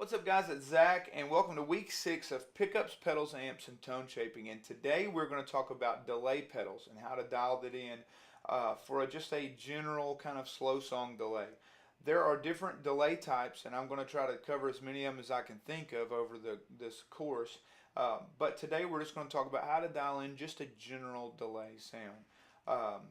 What's up, guys? It's Zach, and welcome to week 6 of Pickups, Pedals, Amps, and Tone Shaping. And today we're going to talk about delay pedals and how to dial it in for just a general kind of slow song delay. There are different delay types, and I'm going to try to cover as many of them as I can think of over this course. But today we're just going to talk about how to dial in just a general delay sound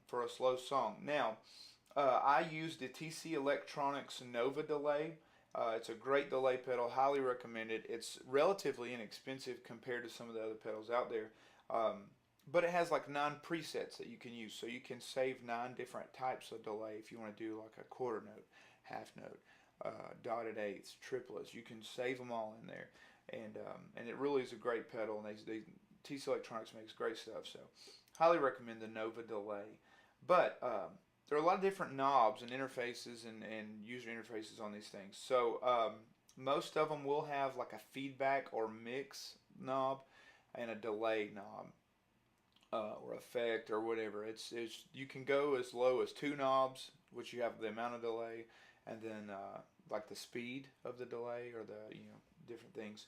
for a slow song. Now, I use the TC Electronics Nova delay. It's a great delay pedal, highly recommended. It's relatively inexpensive compared to some of the other pedals out there. But it has like 9 presets that you can use. So you can save 9 different types of delay if you want to do like a quarter note, half note, dotted eighths, triplets. You can save them all in there. And it really is a great pedal. And TC Electronics makes great stuff. So highly recommend the Nova delay. But there are a lot of different knobs and interfaces and user interfaces on these things. So most of them will have like a feedback or mix knob and a delay knob or effect or whatever. It's you can go as low as 2 knobs, which you have the amount of delay, and then like the speed of the delay or the different things.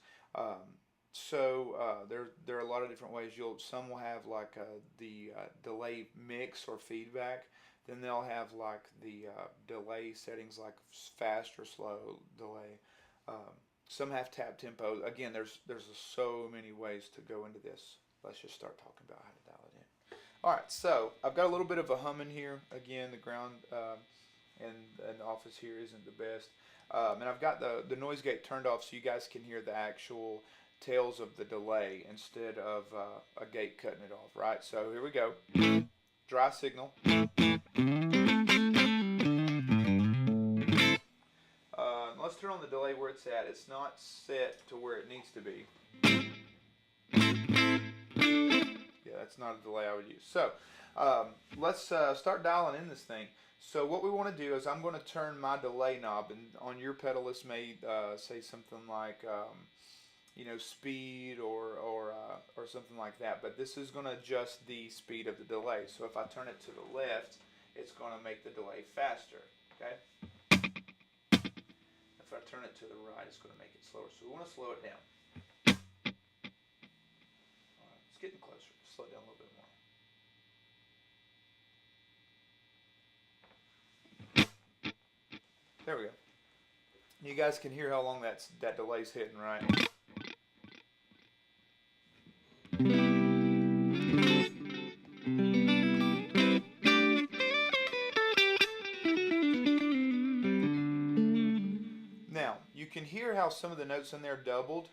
There are a lot of different ways. Some will have like the delay mix or feedback. Then they'll have like the delay settings like fast or slow delay. Some have tap tempo. Again, there's so many ways to go into this. Let's just start talking about how to dial it in. All right, so I've got a little bit of a humming here. Again, the ground in the office here isn't the best. And I've got the noise gate turned off so you guys can hear the actual tails of the delay instead of a gate cutting it off, right? So here we go. Dry signal. Let's turn on the delay where it's at. It's not set to where it needs to be. Yeah, that's not a delay I would use. So let's start dialing in this thing. So what we want to do is I'm going to turn my delay knob, and on your pedal this may say something like speed or something like that. But this is going to adjust the speed of the delay. So if I turn it to the left, it's going to make the delay faster. Okay. If I turn it to the right, it's going to make it slower. So we want to slow it down. All right, it's getting closer. Slow it down a little bit more. There we go. You guys can hear how long that delay's hitting, right? Now, you can hear how some of the notes in there doubled.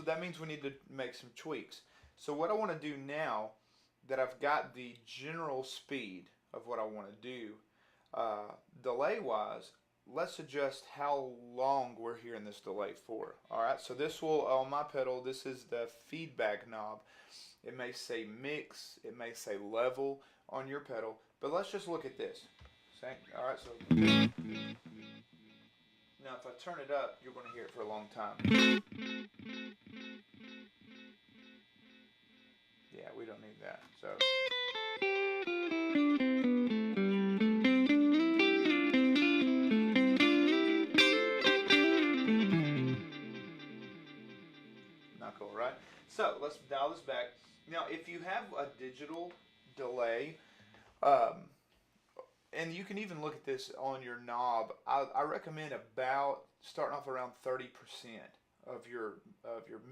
That means we need to make some tweaks. So what I want to do now that I've got the general speed of what I want to do, delay wise, let's adjust how long we're hearing this delay for. Alright, so this will, on my pedal, this is the feedback knob. It may say mix, it may say level on your pedal, but let's just look at this. Alright, so now if I turn it up, you're going to hear it for a long time. Yeah, we don't need that. So not cool, right? So let's dial this back. Now, if you have a digital delay, and you can even look at this on your knob, I recommend about starting off around 30% of your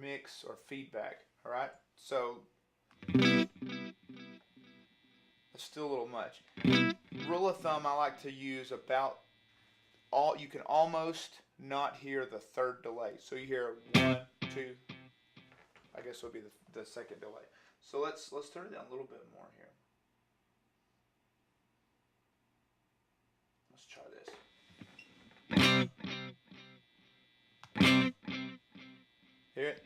mix or feedback. All right, so that's still a little much. Rule of thumb, I like to use about you can almost not hear the third delay. So you hear 1, 2. I guess will be the second delay. So let's turn it down a little bit more here. Let's try this. Hear it?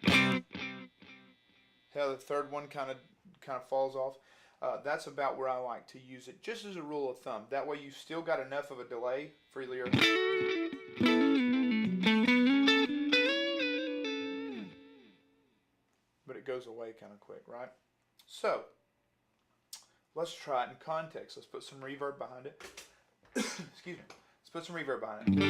How the third one kind of falls off. That's about where I like to use it, just as a rule of thumb. That way you still got enough of a delay for your but it goes away kind of quick, right? So Let's try it in context. Let's put some reverb behind it. Excuse me. Let's put some reverb behind it.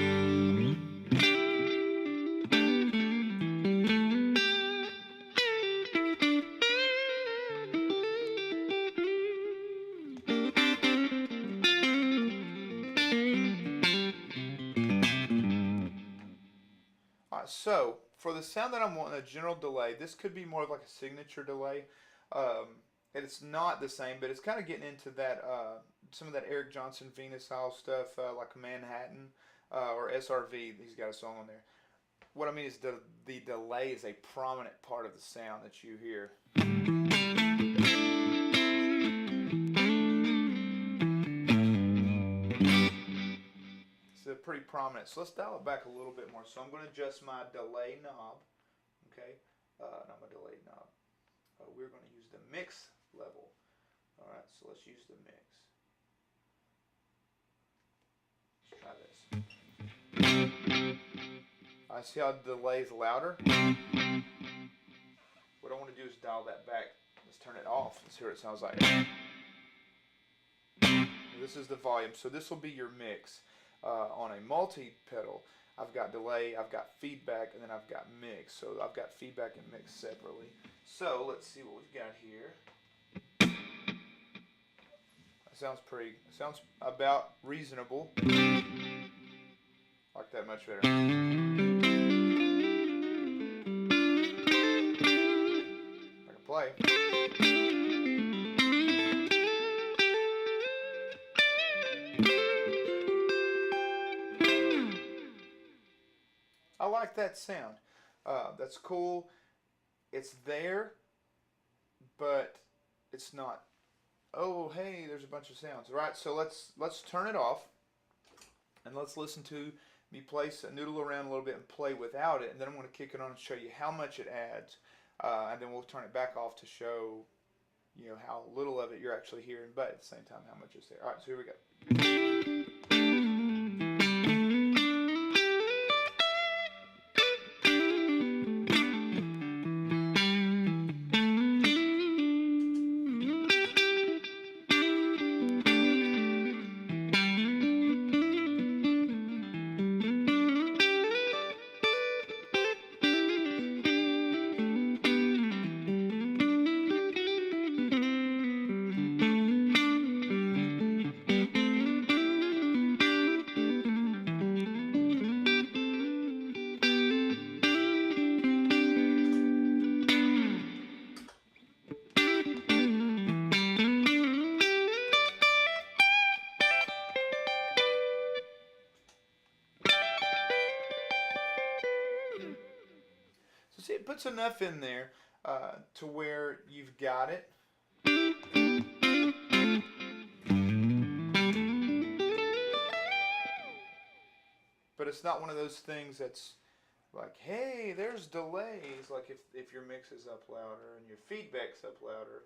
Alright, so for the sound that I'm wanting, a general delay, this could be more of like a signature delay. Um, and it's not the same, but it's kind of getting into that some of that Eric Johnson Venus style stuff, like Manhattan or SRV. He's got a song on there. What I mean is the delay is a prominent part of the sound that you hear. It's a pretty prominent. So let's dial it back a little bit more. So I'm going to adjust my delay knob. Okay, not my delay knob. We're going to use the mix level. All right, so let's use the mix. Let's try this. I see how the delay is louder. What I want to do is dial that back. Let's turn it off. Let's hear what it sounds like. This is the volume. So this will be your mix. On a multi-pedal, I've got delay, I've got feedback, and then I've got mix. So I've got feedback and mix separately. So let's see what we've got here. That sounds about reasonable. I like that much better. I can play. I like that sound. That's cool. It's there, but it's not. Oh, hey, there's a bunch of sounds. All right, so let's turn it off, and let's listen to me noodle around a little bit and play without it, and then I'm going to kick it on and show you how much it adds, and then we'll turn it back off to show how little of it you're actually hearing, but at the same time how much is there. All right, so here we go. So see, it puts enough in there to where you've got it. But it's not one of those things that's like, hey, there's delays. Like if your mix is up louder and your feedback's up louder.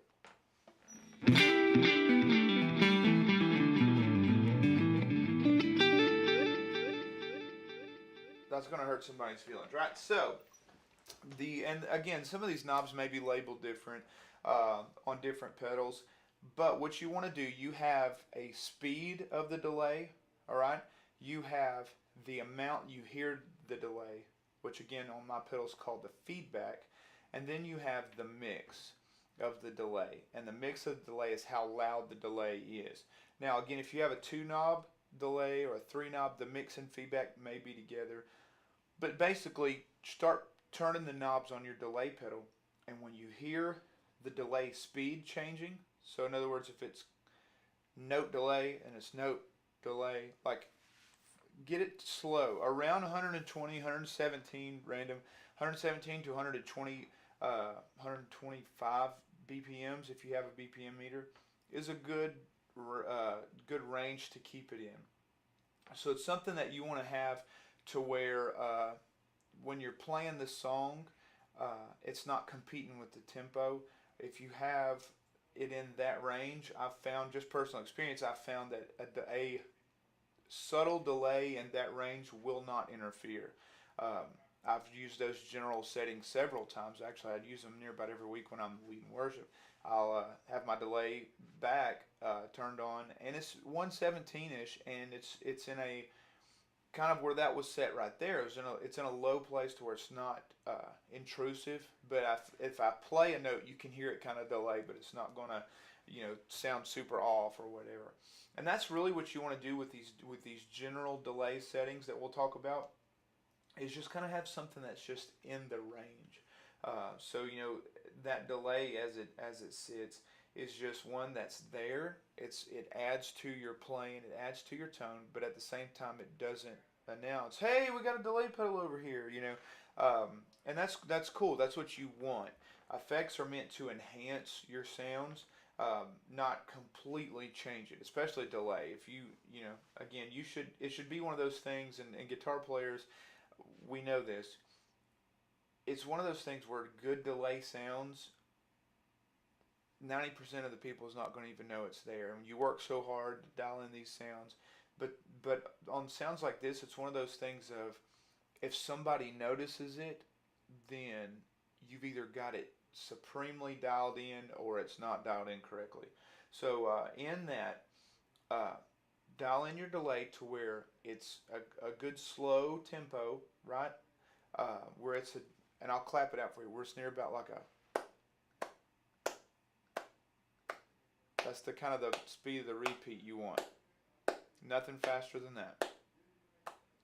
That's going to hurt somebody's feelings, right? So, and again, some of these knobs may be labeled different on different pedals, but what you want to do, you have a speed of the delay, all right? You have the amount you hear the delay, which again on my pedal is called the feedback, and then you have the mix of the delay, and the mix of the delay is how loud the delay is. Now again, if you have a 2-knob delay or a 3-knob, the mix and feedback may be together, but basically start turning the knobs on your delay pedal, and when you hear the delay speed changing, so in other words, if it's note delay and it's note delay, like get it slow, around 120, 117 random, 117 to 120, 125 BPMs, if you have a BPM meter, is a good range to keep it in. So it's something that you want to have to where when you're playing this song, it's not competing with the tempo. If you have it in that range, I've found, just personal experience, I've found that a subtle delay in that range will not interfere. I've used those general settings several times. Actually, I'd use them near about every week when I'm leading worship. I'll have my delay back turned on, and it's 117-ish, and it's in a kind of where that was set right there. It's in a low place to where it's not intrusive. But if I play a note, you can hear it kind of delay, but it's not gonna, sound super off or whatever. And that's really what you want to do with these general delay settings that we'll talk about. Is just kind of have something that's just in the range. So that delay as it sits is just one that's there. It adds to your playing, it adds to your tone, but at the same time it doesn't announce, hey, we got a delay pedal over here. And that's cool. That's what you want. Effects are meant to enhance your sounds, not completely change it, especially delay. If again, it should be one of those things, and guitar players, we know this. It's one of those things where good delay sounds, 90% of the people is not going to even know it's there. And you work so hard to dial in these sounds, but on sounds like this, it's one of those things of, if somebody notices it, then you've either got it supremely dialed in or it's not dialed in correctly. So in that, dial in your delay to where it's a good slow tempo, right? Where and I'll clap it out for you. Where it's near about like that's the kind of the speed of the repeat you want. Nothing faster than that.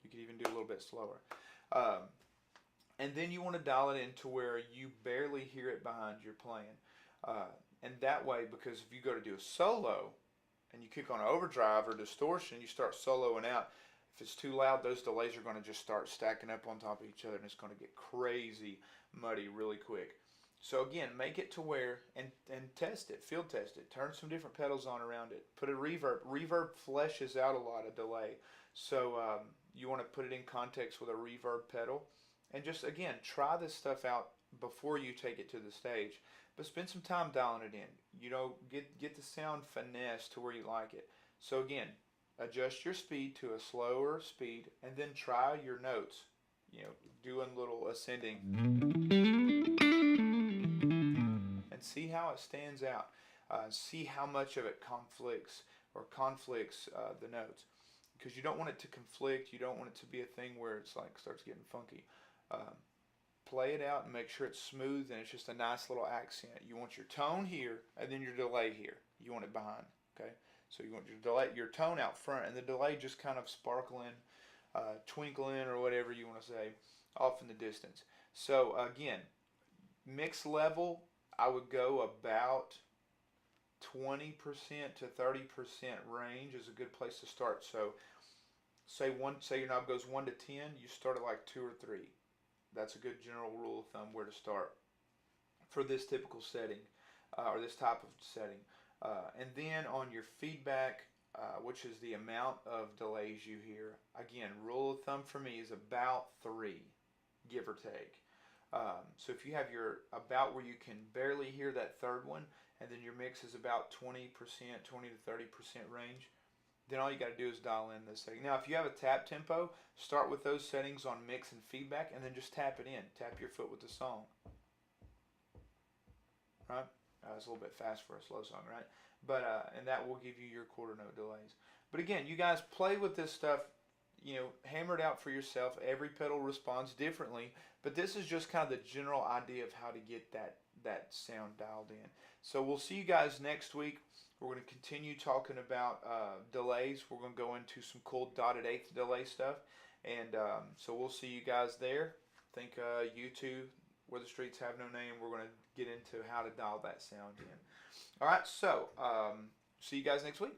You could even do a little bit slower. And then you want to dial it in to where you barely hear it behind your playing. And that way, because if you go to do a solo and you kick on overdrive or distortion, you start soloing out. If it's too loud, those delays are going to just start stacking up on top of each other, and it's going to get crazy muddy really quick. So again, make it to where, and test it, field test it, turn some different pedals on around it, put a reverb. Reverb fleshes out a lot of delay. So you want to put it in context with a reverb pedal. And just, again, try this stuff out before you take it to the stage. But spend some time dialing it in. Get the sound finesse to where you like it. So again, adjust your speed to a slower speed, and then try your notes. Doing little ascending. And see how it stands out. See how much of it conflicts the notes. Because you don't want it to conflict. You don't want it to be a thing where it's like starts getting funky. Play it out and make sure it's smooth and it's just a nice little accent. You want your tone here and then your delay here. You want it behind. Okay, so you want your tone out front and the delay just kind of sparkling, twinkling, or whatever you want to say, off in the distance. So again, mix level, I would go about 20% to 30% range is a good place to start. So say your knob goes 1 to 10, you start at like 2 or 3. That's a good general rule of thumb where to start for this typical setting, or this type of setting. And then on your feedback, which is the amount of delays you hear, again, rule of thumb for me is about 3, give or take. So if you have about where you can barely hear that third one, and then your mix is about 20%, 20 to 30% range, then all you got to do is dial in this setting. Now, if you have a tap tempo, start with those settings on mix and feedback, and then just tap it in. Tap your foot with the song. Right? It's a little bit fast for a slow song, right? But and that will give you your quarter note delays. But again, you guys play with this stuff. Hammer it out for yourself. Every pedal responds differently, but this is just kind of the general idea of how to get that sound dialed in. So we'll see you guys next week. We're going to continue talking about delays. We're going to go into some cool dotted eighth delay stuff, and so we'll see you guys there. I think YouTube, Where the Streets Have No Name, we're going to get into how to dial that sound in. All right, so see you guys next week.